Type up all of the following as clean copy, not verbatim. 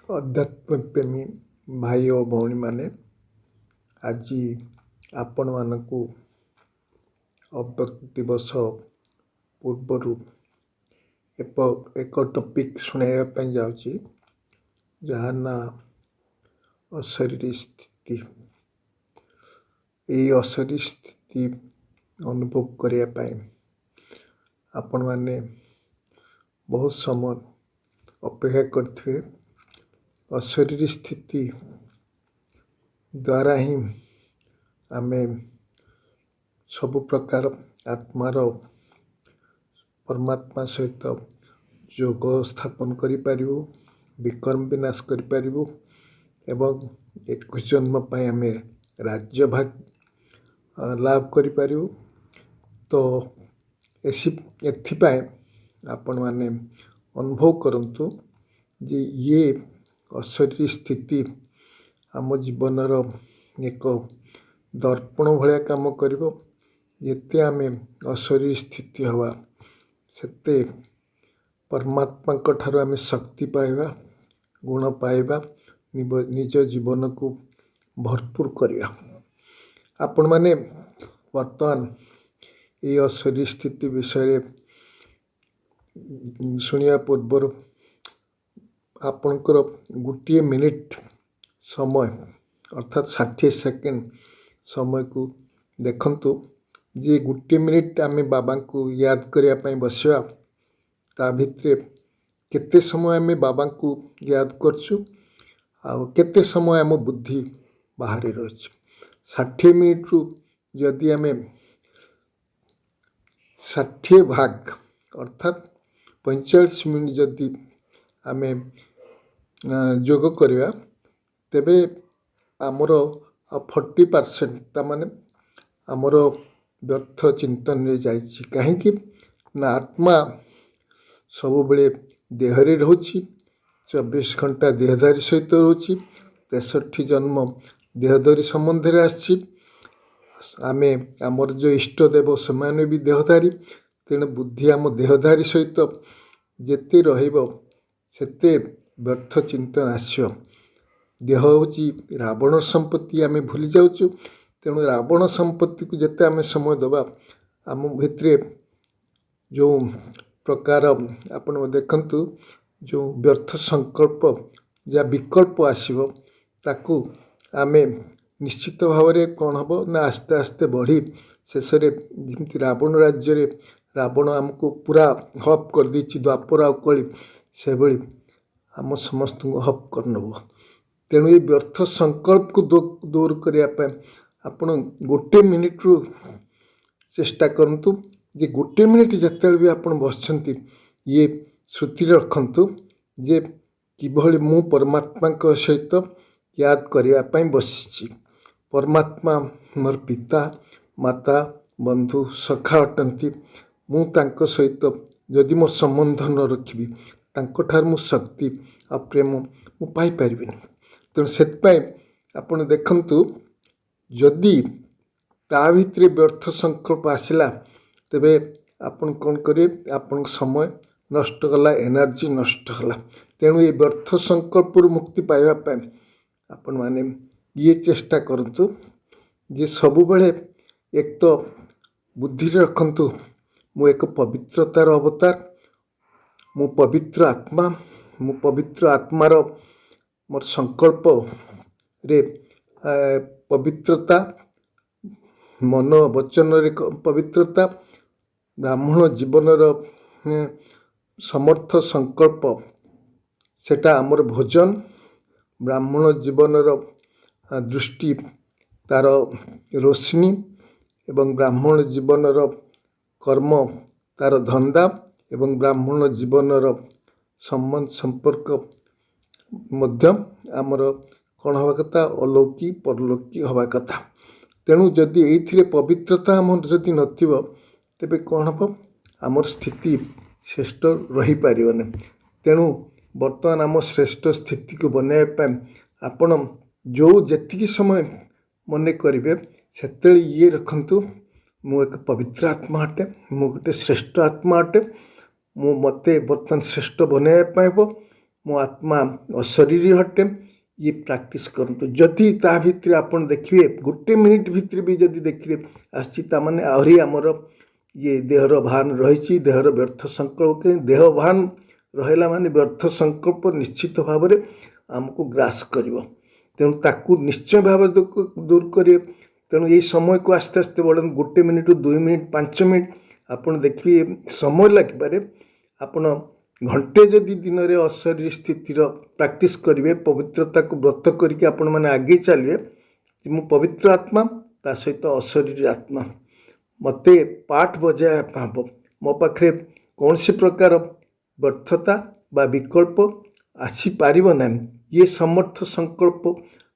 अध्यात्म प्रेमी भाई और भौणी माने आज आपण मानकु अव्यक्त दिवस पूर्वर एक टॉपिक सुनाइबा जाउची जहाँ ना अशरीरी स्थिति। यही अशरीरी स्थिति अनुभव करने आपण माने बहुत समय अपेक्षा करते। अशरीरी स्थिति द्वारा ही आमे सब प्रकार आत्मार परमात्मा सहित जोग स्थापन करिपारिबु, विकर्म विनाश करिपारिबु एवं 21 जन्म पाई आमे राज्य भाग लाभ करिपारिबु। तो एथिपाई आपण माने अनुभव करंतु जे ये अशरीरी स्थिति आम जीवनर एक दर्पण भाया काम करिवो। जेते आमे अशरीरी स्थिति हवा सेते परमात्मा ठारू आमे शक्ति पाइबा, गुण पाइबा, निज जीवन को भरपूर करिया। आपण माने वर्तमान ये अशरीरी स्थिति विषय शुणिया पूर्वर आपणकर गोटे मिनिट समय अर्थात 60 सेकेंड समय को देखंतु। जे गोटे मिनिट आम बाबा को याद करने बसवा ता भितरे केते समय आम बाबा को याद करछु आउ केते समय आम बुद्धि बाहर रही। 60 मिनिट रु जदि आम 60 भाग अर्थात 45 मिनिट जदि आम जोग करिया तेबे आमर 40% तामाने आमर व्यर्थ चिंतन रे जाइछि। कहीं ना आत्मा सब बेले देहरे रोची, 24 घंटा देहधारी सहित रोची, 63 जन्म देहधारी संबंध रे आछि। आमे आमर जो इष्ट देव समान भी देहधारी, तेणु बुद्धि आम देहधारी सहित जेते रहिबो सेते व्यर्थ चिंतन आस्यो। देह होची रावण संपत्ति आमे भूली जाउछु। तेणु रावण संपत्ति को जेते आमे समय दबा आम भितरे जो प्रकार आपण देखंतु जो व्यर्थ संकल्प या विकल्प आसीबो ताकू आमे निश्चित भाव में कौन हम ना आस्ते आस्ते बढ़ी शेष जमी रावण राज्य रे रावण आमको पूरा हप कर देछि। द्वापर आउ कली से भली आम समस्त को हप कर नब। तेणु ये व्यर्थ संकल्प को दूर करने आपण गोटे मिनिट रु चेष्टा करंतु जे गोटे मिनिट जिते भी आपण बसछंती ये श्रुति रखंतु जे किभली मु परमात्मा सहित याद करने बसी। परमात्मा मोर पिता माता बंधु सखा अटंती। मु तांको सहित जदि मोर संबंध न रखी तांको ठार मु शक्ति आ प्रेम मु पाई परिबिनी। तेणु से आपण देखंतु जदि ता भितरे व्यर्थ संकल्प आसला तेबे आपण कौन करें आपण समय नष्ट गला, एनर्जी नष्ट गला। तेणु ये व्यर्थ संकल्प मुक्ति पाइबा आपण माने ये चेष्टा करंतु जे सबु बेले एक तो बुद्धि रखंतु मु एक पवित्रतार अवतार, मु पवित्र आत्मा, मु पवित्र आत्मार मोर संकल्प रे पवित्रता, मन वचन रे पवित्रता, ब्राह्मण जीवनर समर्थ संकल्प सेटा आमर भोजन, ब्राह्मण जीवनर दृष्टि तार रोशनी एवं ब्राह्मण जीवनर कर्म तार धंदा एवं ब्राह्मण जीवनर संबंध संपर्क मध्य आमर कौन हवा कथा अलौकी परलौकी हवा कथा। तेणु जदि ये पवित्रता आम जदि नथिबो तेबे कौन हम आमर स्थिति श्रेष्ठ रही पारिबने। तेणु वर्तमान आम श्रेष्ठ स्थिति को बनैबा आपण जो जेतिकी समय मन करेंगे से ये रखंतु मु एक पवित्र आत्मा अटे, मु गोटे श्रेष्ठ आत्मा अटे, मु मते बर्तमान श्रेष्ठ बनैबा मो आत्मा अशरीरी हटे ये प्रैक्टिस करंतु जदि ता भितर आपण देखिए गोटे मिनिट भितर भी जदि देखिए आछि ता माने आहरी हमर ये देहर भान रही देहर व्यर्थ संकल्प देह भान रहा माने व्यर्थ संकल्प निश्चित भाव में आमको ग्रास कर तेणु ताकू निश्चय भाव दूर करें तेणु ये समय को आस्ते आस्ते बढ़ गोटे मिनिट 2 मिनिट 5 मिनिट आपड़ देखिए समय लगिपारे आपण घंटे जदि दिन में अशरीर स्थितिर प्रैक्टिस करेंगे पवित्रता को व्रत करके आपण मैंने आगे चलिए मु पवित्र आत्मा ता सहित अशरीर आत्मा मते पाठ बजाय भाव मो पाखे कौन सी प्रकार व्यर्थता बा विकल्प आसीपार ना ये समर्थ संकल्प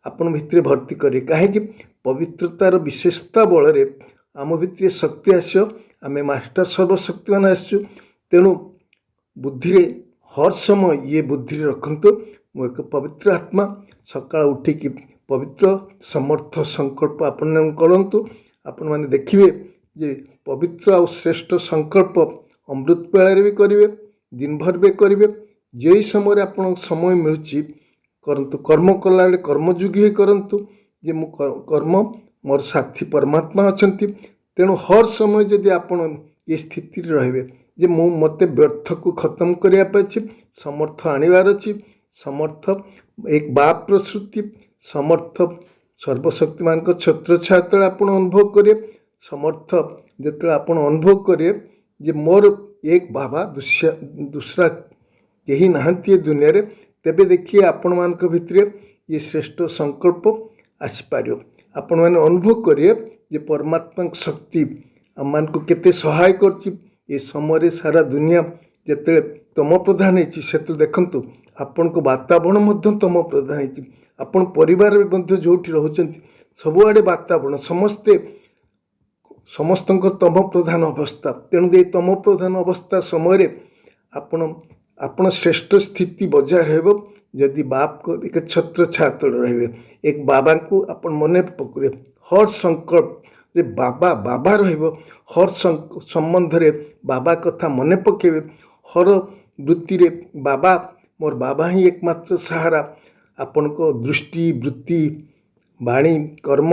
आपण भितर भर्ती करे कहीं पवित्रतार विशेषता बल आम भितर शक्ति आस आम मास्टर सर्वशक्तिमान आसु तेणु बुद्धि हर समय ये बुद्धि रखंतु मु एक पवित्र आत्मा सकाळ उठिकी पवित्र समर्थ संकल्प आपण करंतु आपण माने देखिए जे पवित्र और श्रेष्ठ संकल्प अमृत बेलार भी करेंगे दिन भर भी करेंगे जे समय आपण समय मिलूँ करंतु कर्म कला कर्मयोगी ही करंतु जे मु कर्म मोर साथी परमात्मा अछंती तेणु हर समय जदि आपण ये स्थिति रहिबे जे मु मते व्यर्थ को खत्म करिया समर्थ आनिबार अछि समर्थ एक बाप प्रसृति समर्थ सर्वशक्तिमान को छत्र छात्र आपण अनुभव करिए समर्थ जिते आप अनुभव करें जे मोर एक बाबा दूसरा यही नहांती दुनिया रे तेबे देखिए आपण मान भितर ये श्रेष्ठ संकल्प आसीपार आपण मैंने अनुभव करिए जे परमात्मा शक्ति आम मान को केते सहाय कर समय सारा दुनिया जिते तम प्रधान से देखंतु आपण को वातावरण मध्य तम प्रधान आपण परिवार जो रोचंती सबुआडे वातावरण समस्ते समस्त तम प्रधान अवस्था तेणु ये तम प्रधान अवस्था समय आपण श्रेष्ठ स्थिति बजाय रह जदि बाप को एक छत्र छात्र रहे एक बाबा को आपण मन पकड़े हर संकल्प रे बाबा बाबा हर संबंध रे बाबा कथा मन पकेबे हर वृत्ति रे बाबा मोर बाबा ही एकमात्र सहारा आपण को दृष्टि वृत्ति वाणी कर्म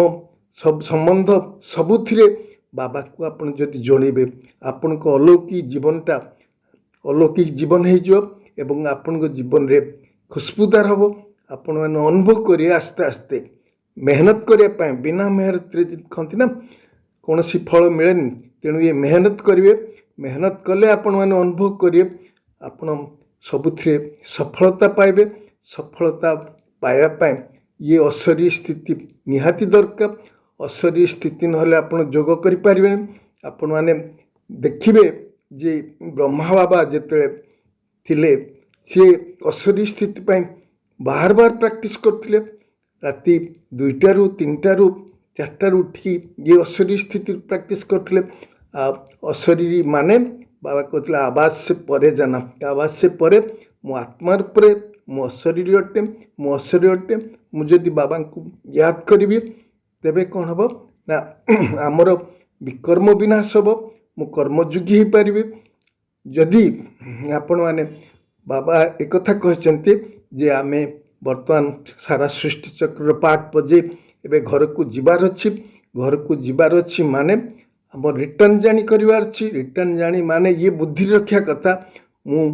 सब संबंध सबुथिरे बाबा को आपण जदि जणेबे आपण को अलौकिक जीवनटा अलौकिक जीवन हो एवं आपण को जीवन रे खुशबूदार हम आपण मैंने अनुभव करिए आस्ते आस्ते मेहनत करने बिना मेहनत कहती ना कौन सी फल मिले तेणु ये मेहनत करेंगे मेहनत कले आपण मैंने अनुभव करिए आपण सबुथिरे सफलता पाइबे सफलता पाइबा ये अशरीर स्थिति निहाती दरकार अशरीर स्थिति नहले आपण जोग करें आपण मैंने देखिए जे ब्रह्मा बाबा जिते थिले सी अशरीर स्थिति बार बार प्रैक्टिस करते राति 2टारू 3टारू 4टारू उठी ये अशरीर स्थिति प्रैक्टिस करते अशरीरी माने बाबा कहते आवाज से परे जाना आवाज से परे मो आत्मार परे मो अशरीर अटे मो अशरीर अटे मुझे बाबा को याद करी तेबे कौन हम ना आमर विकर्म विनाश हम मु कर्मयोगी हो पारि जदि आपण मैंने बाबा एक कहते जे आमे वर्तमान सारा सृष्टि चक्र पाठ बजे एबे घर को जीवार अच्छी घर को जीवार अच्छी माने हम रिटर्न जानी करिवार अच्छी रिटर्न जानी माने ये बुद्धि रखा कथा मु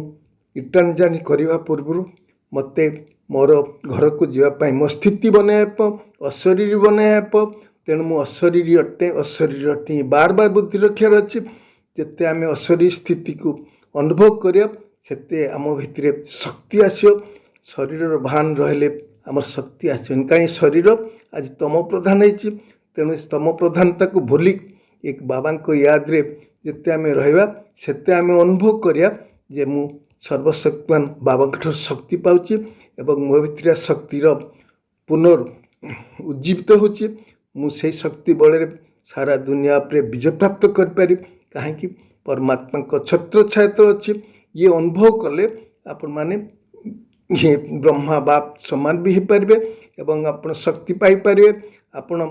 रिटर्न जानी करवा पूर्व मते मोर घर को जीवाई मो स्थिति बनैप अशरीर बनैप तेणु मु अशरीर अटे बार बार बुद्धि रखार अच्छी जिते आम अशरीर स्थिति को अनुभव करिया सेते आम भितर शक्ति आसियो शरीर भान रहिले आम शक्ति आसो कहीं शरीर आज तम प्रधान होती तेणु तम प्रधानता को भूली एक बाबा को याद रे जिते आम रहा सेते आम अनुभव करिया जे मु सर्वशक्तिमान बाबा शक्ति पाउची एवं मो भितर शक्तिर पुनर् उज्जीवित होची मु से शक्ति बल सारा दुनिया पर विजय प्राप्त करें कहीं परमात्मा को छत्र छात्र अच्छी ये अनुभव कले आपण माने ये ब्रह्मा बाप समान भी हो पारे एवं आपण शक्ति पाई पारे आपण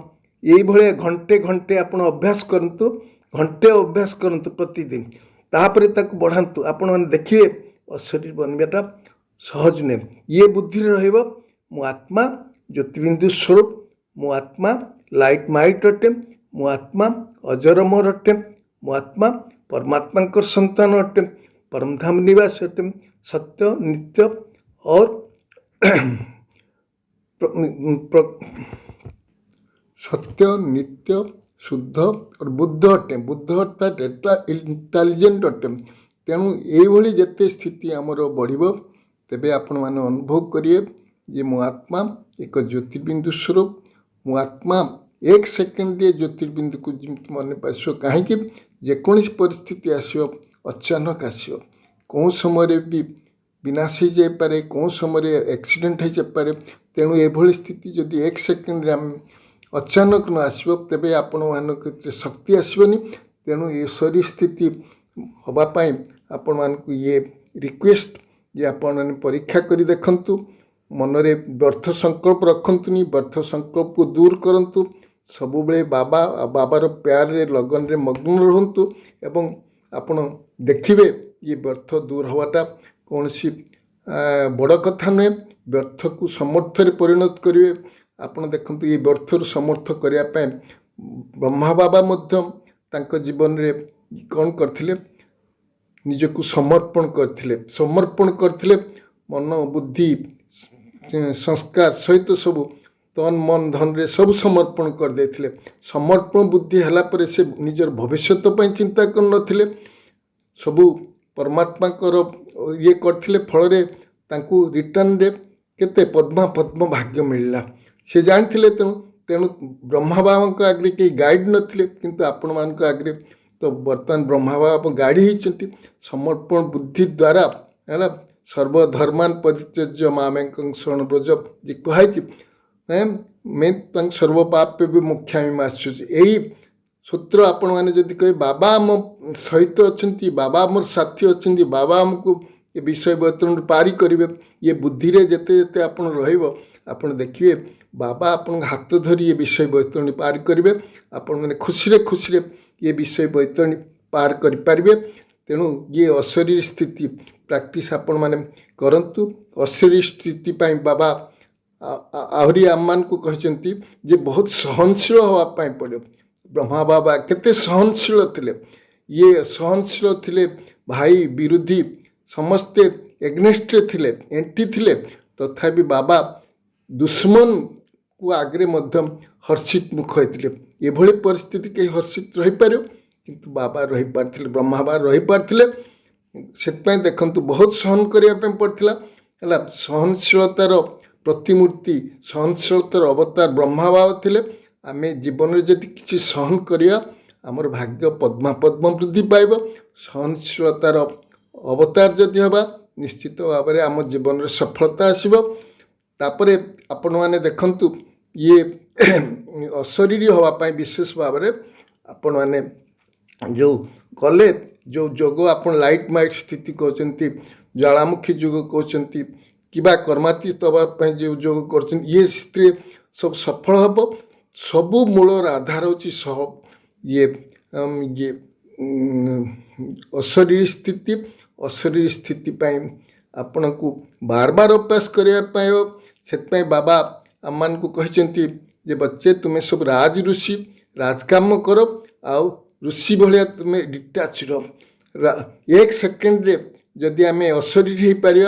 यही भाया घंटे घंटे आपण अभ्यास करंतु घंटे अभ्यास करंतु प्रतिदिन तापर ताक बढ़ातु आपण मैंने देखिए अशरीर बनवाटा सहज नुहे। ये बुद्धि रहिबो मो आत्मा ज्योतिबिंदु स्वरूप, मो आत्मा लाइट माइट अटे, मो आत्मा अजरमर अटे, मो आत्मा परमात्मा संतान अटे, परमधाम निवास अटे, सत्य नित्य और सत्य नित्य शुद्ध और बुद्ध अटे। बुद्ध अर्थात इंटेलिजेंट अटे। तेणु ये जिते स्थिति आमर बढ़ तेबे आपण मैंने अनुभव करिए जे मो आत्मा एक ज्योतिर्बिंदु स्वरूप, मो आत्मा एक सेकेंड ज्योतिर्बिंदु को मन पास कहीं जेकोसी परिस्थिति आसो अचानक आसो, कौन समय भी विनाश हो जापे, कौन समय एक्सीडेंट हो जापे। तेणु ये स्थिति जदि एक सेकेंड अचानक न आसो तेबे आपण मान शक्ति आसबनी। तेणु ईश्वरी स्थिति हाँपाई आपण मानक ये रिक्वेस्ट जे आपण मैंने परीक्षा करी देखंतु, मनरे व्यर्थ संकल्प रखंतुनी, व्यर्थ संकल्प को दूर करंतु, सबुबले बाबा बाबार प्यार रे लगन रे मग्न रहंतु एवं आपण देखिबे ये व्यर्थ दूर हवाटा कौन सी बड़ कथा नुहे। व्यर्थ को समर्थ रे परिणत करिवे। आपण देखंतु ये व्यर्थ रु समर्थ करिया पय ब्रह्मा बाबा मध्य तांको जीवन रे कौन करथिले, निजको समर्पण करथिले। समर्पण करथिले मन बुद्धि संस्कार सहित सब तन मन धन रे सब समर्पण कर देथिले। समर्पण बुद्धि हला परे से निजर भविष्यत पय चिंता कर नथिले, सबू परमात्मा कर ये करथिले। फल रे तांकू रिटर्न रे केते पद्मा पद्म भाग्य मिलला से जानथिले। तेणु तेणु ब्रह्मा बाबा आगे कहीं गाइड नथिले, किंतु आपण मान आगे तो बर्तमान ब्रह्मा बाबा गाड़ी होती समर्पण बुद्धि द्वारा है। सर्वधर्मान परित्यज्य मामेकं शरण ब्रज जी कहुई मैं सर्व पाप भी मुख्यामी मासुच। यही सूत्र आपण मैंने जदि कहे बाबा आम सहित अच्छा, बाबा आमर साथी अच्छा, बाबा आमको ये विषय बर्तन पारी करेंगे, ये बुद्धि रे जेते जेते आपण रहिबो आपण देखिए बाबा आपण हाथ धरी ये विषय बर्तन पार करेंगे। आपण मैंने खुशी खुशी ये विषय बर्तन पार करें। तेणु ये अशरीर स्थिति प्रैक्टिस आपण मैंने करंतु। अशरीर स्थिति पाई बाबा आहरी आम मान को कहते जे बहुत सहनशील होवाई पड़ो। ब्रह्मा बाबा केते सहनशील थिले, ये सहनशील थिले। भाई विरोधी समस्ते एग्नेस्ट थिले, एंटी थिले, तथापि बाबा दुश्मन को आगे मध्यम हर्षित मुख होते। ये परिस्थिति कहीं हर्षित रही पार, किंतु बाबा रही पारथिले, ब्रह्मा बाबा रही पारथिले। से देखंतु बहुत सहन करने पड़ता है। सहनशीलतार प्रतिमूर्ति, सहनशीलतार अवतार ब्रह्मा बाबा थिले। आमे जीवन में जदि किसी सहन करिया आमर भाग्य पद्मा पद्म वृद्धि पाइब। सहनशीलतार अवतार जदि हवा निश्चित भाव में आम जीवन में सफलता आसब। तापरे आपण मैंने देखंतु ये अशरीरी हवापाई विशेष भाव में आपण मैंने जो कले जो जोग आपण लाइट माइट स्थिति कहते, ज्वालामुखी जोग कहते कि कर्मातीत हवापाई जो जोग कर ये स्थिति सब सफल हम। सबू मूलर आधार होची ये अशरीरी स्थिति। अशरीरी स्थिति आपण को बार बार अभ्यास करने से बाबा आम मान को कहते जे बच्चे तुम्हें सब राज ऋषि राजकाम करो आउ ऋषि भाया तुम्हें डिटाच रह। एक सेकेंड रे जदि आम अशरीर हो पार,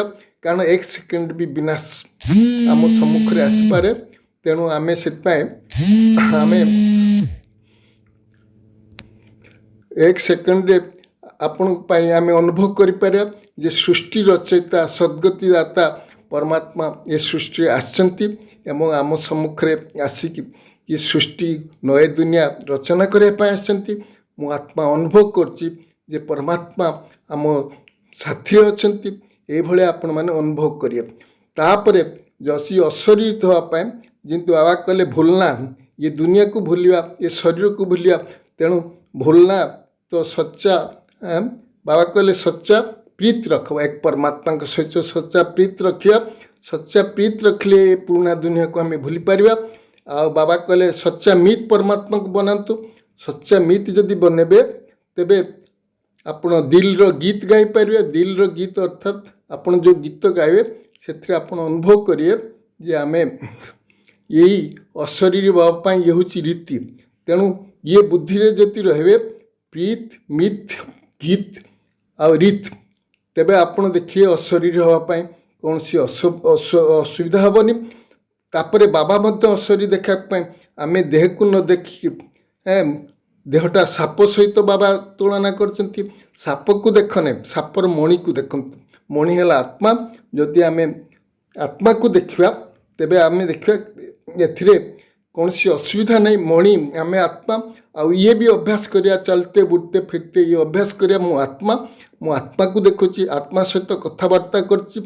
कारण एक सेकेंड भी विनाश आम सम्मुख में आसपे। तेणु आम से आम एक सेकेंड रे आपण आम अनुभव कर सृष्टि रचयिता सद्गतिदाता परमात्मा ये सृष्टि आसचंती एवं आम सम्मुख में आसिक ये सृष्टि नए दुनिया रचना करने आसचंती। मो आत्मा अनुभव करछि परमात्मा आम साथी अच्छी। ये आपण मैंने अनुभव करिए। तापरे जसी अशरीर होगापाई जिंतु बाबा कहले भूलना, ये दुनिया को भूलिया, ये शरीर को भूलिया। तेणु भूलना तो सच्चा बाबा कहले सच्चा प्रीत रख। एक परमात्मा के सहित सच्चा प्रीत रखिया। सच्चा प्रीत रखले पुराना दुनिया को आम भूली पार। आ बाबा कहले सच्चा मीत परमात्मा को बनातु। सच्चा मीत जदि बनेबे तेबे आपण दिल रो गीत गाई पारे। दिल रो गीत अर्थात आपण जो गीत गाइबे से आप अनुभव करिए जे आम यही अशरीरी बाबा ये हूँ रीति। तेणु ये बुद्धि रे जति रहे प्रीत मिथ गीत आ रीत तेबे आपण देखिए अशरीरी हाँपाई कौन सी असुविधा हेनी। तापर बाबा मध्य अशरीरी देखापी आम देह को न देखिए देहटा साप सहित बाबा तुलना कर साप को देखने सापर मणि को देखते मणि है आत्मा जदि आम आत्मा को देखा तेबे आम देखा ए कौन सी असुविधा नहीं मणि आम आत्मा आ ये भी अभ्यास करिया चलते बुलते फिरते ये अभ्यास करिया मो आत्मा को देखुची आत्मा सहित कथबार्ता करची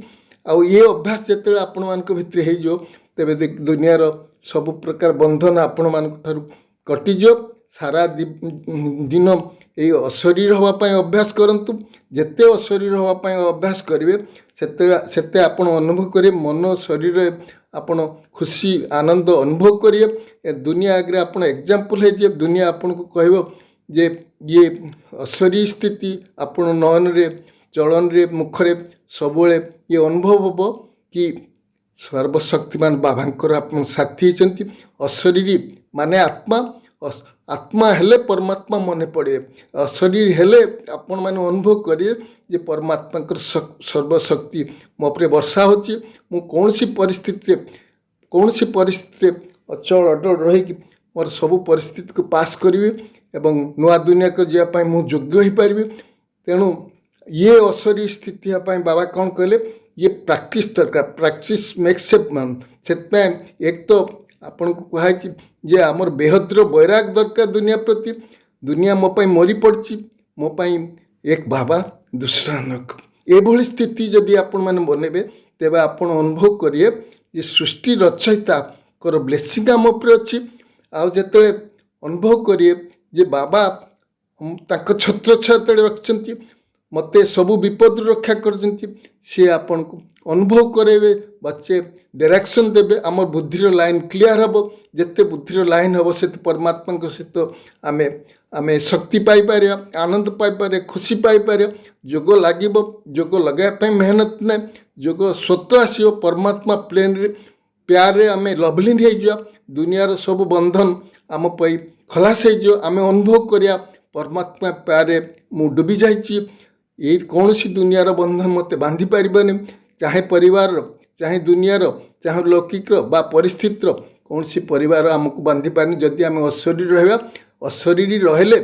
आ ये अभ्यास जिते आपण मान भितर हो तेबे दुनियार सब प्रकार बंधन आपण मान कटिज सारा दिन ये अशरीर हाँपाई अभ्यास करंतु जेते अशरीर हाँपाई अभ्यास करेंगे सेते आपण अनुभव करें मन शरीर आपण खुशी आनंद अनुभव करिए दुनिया आगे आप एग्जाम्पल है दुनिया आपन को कह जे ये अशरीर स्थिति आपण नयन रे चलन रे मुखरे सब ये अनुभव हम कि सर्वशक्तिमान बाबांकर आप साथी होती अशरीरी माने आत्मा आत्मा हेले परमात्मा मन पड़े अशरीर हेले आपण मैंने अनुभव करिए जे परमात्मा सर्वशक्ति मो पर वर्षा होची मु कौन सी परिस्थिति अचल अडल रही मोर सबू परिस्थिति को पास करी एवं नुआ दुनिया को जावाई मु योग्य हो पारि। तेणु ये अशरीर स्थिति बाबा कौन कहले ये प्रैक्टिस दरकार प्रैक्टिस मेक्स ए मैन से एक तो आपन को कहुई जे आमर बेहद्र बैराग दरकार दुनिया प्रति दुनिया मो पाई मरी पड़ी मो पाई एक बाबा दूसरा नक ये स्थिति जदि आपण मैंने बनइबे तेबे आपण अनुभव करिए ये सृष्टि रचयिता कर ब्लेसिंग आम उपर अच्छी आउ जिते अनुभव करिए जे बाबा ताक छत्र छाया तले रखिंट मते सबू विपद रक्षा कर सी आपन को अनुभव करेबे बच्चे डायरेक्शन देबे आम बुद्धिर लाइन क्लियर हम जिते बुद्धिर लाइन हम से परमात्मा सहित आम आम शक्ति पाइपर आनंद पाइपर खुशी पाइपर जोग लगे जोग लगाई मेहनत ना जोग स्वतः आसो परमात्मा प्लेन रे प्यार रे आम लवलीन हो दुनियार सब बंधन आम पाई खलास हो आम अनुभव करिया परमात्मा प्यार रे मु डूबी जाइए ये कौन सी दुनियार बंधन मत बांधि पारबनी चाहे परिवार चाहे दुनियार चाहे लौकिक बा परिस्थितिर कौन सी परिवार आमको बांधि पारनी जदि आम अशरीर रहा अशरीरी रहले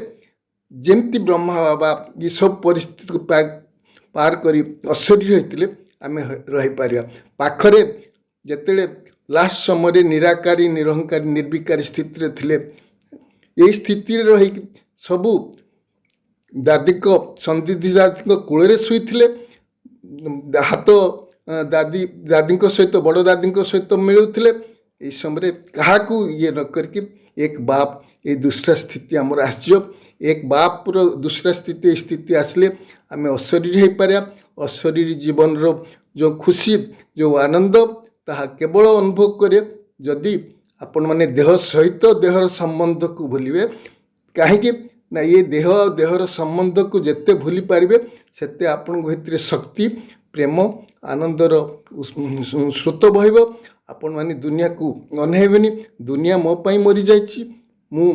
जमती ब्रह्मा बाबा ये सब परिस्थिति को पार करी अशरीर होते आम रहीपर पाखरे जिते लास्ट समय निराकारी निरहंकारी निर्विकारी स्थिति थे यही स्थिति रही सबू दादी को संदिधि दादी कूल शुईले हाथ दादी दादी सहित बड़ दादी सहित मिलूले ये समय क्या ये न करके एक बाप ये दूसरा स्थिति आमर आसो एक बाप दूसरा स्थिति आसले आम अशरीर हो पार अशरीर जीवन रो जो खुशी जो आनंद ताहा केवल अनुभव करे जदि आपण माने देह सहित देहर संबंध को भूलिए कहीं ना ये देह देहर संबंध को जिते भूली पारे सेते आपण भितर शक्ति प्रेम आनंदर स्रोत बहब आपण माने दुनिया को अनहेबनी दुनिया मो पाई मरी जाइछि मु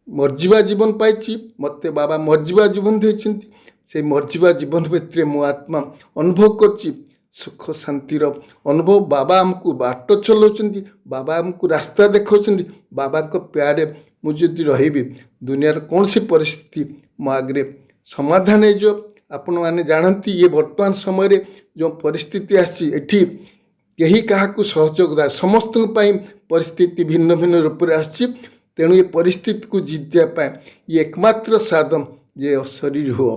मरजीवा जीवन पाई मते बाबा मरजीवा जीवन देइछिन्ति से मरजीवा जीवन भितर मो आत्मा अनुभव करछि सुख शांतिर अनुभव बाबा आमको बाट चलाउछन्ति बाबा आमको रास्ता देखाउछन्ति बाबा को प्यारे मुझे रही दुनियार कौन सी परिस्थिति मो आगे समाधान हो आपण मैंने जानती ये वर्तमान समय जो परिस्थिति आसी कहीं क्या सहयोग दा समस्त परिस्थिति भिन्न भिन्न रूप से आसी तेणु ये परिस्थिति को जीतवाई ये एकमात्र साधन जे अशरीर हो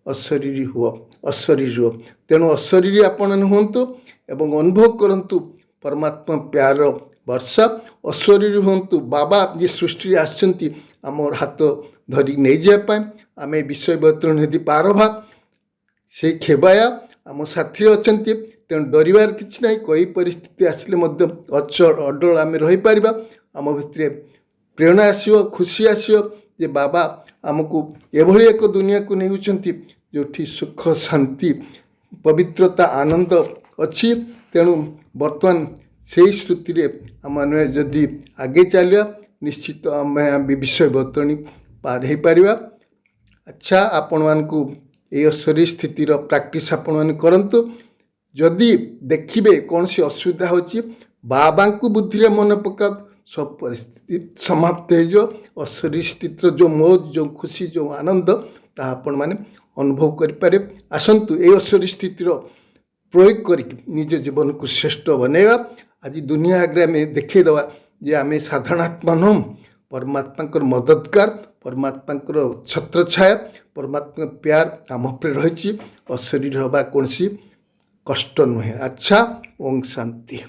अशरीर हो अशरीर हो तेणु अशरीर आपण हुंतु एवं अनुभव करंतु परमात्मा प्यार वर्षा अशरीर हुंतु बाबा ये सृष्टि आसचंती आमर हाथ धरी नहीं जापाई आम विषय बतरण निधि पारभा से खेबाया आम साथी अच्छा तेणु डरबार किसी ना कई परिस्थिति आसिले अचल अडल आम रहीपर आम भितर प्रेरणा आसो खुशी आसो जे बाबा आमको एभली एक दुनिया को नहीं जो सुख शांति पवित्रता आनंद अच्छी। तेणु बर्तमान से श्रुति आम जदि आगे चलिया निश्चित आम विषय बतरणी पार हो पार। अच्छा आपण मानकु ये शरीर स्थितिर प्रैक्टिस आपण मैंने करंतु। जदि देखिए कौन सी असुविधा होची बाबा को बुद्धि रे मन पका सब परिस्थिति समाप्त हो शरीर स्थितिर जो मौज जो खुशी जो आनंद ता आपण माने अनुभव करें। आसतु ये शरीर स्थितिर प्रयोग कर निज जीवन को श्रेष्ठ बनैवा। आज दुनिया आगे आम देखईदवा जे आम साधारण आत्मा नुह परमात्मा मददगार परमात्मा छत्र छाया परमात्मा प्यार आम पर रही और शरीर हवा कौन कष्ट नुहे। अच्छा ओम शांति।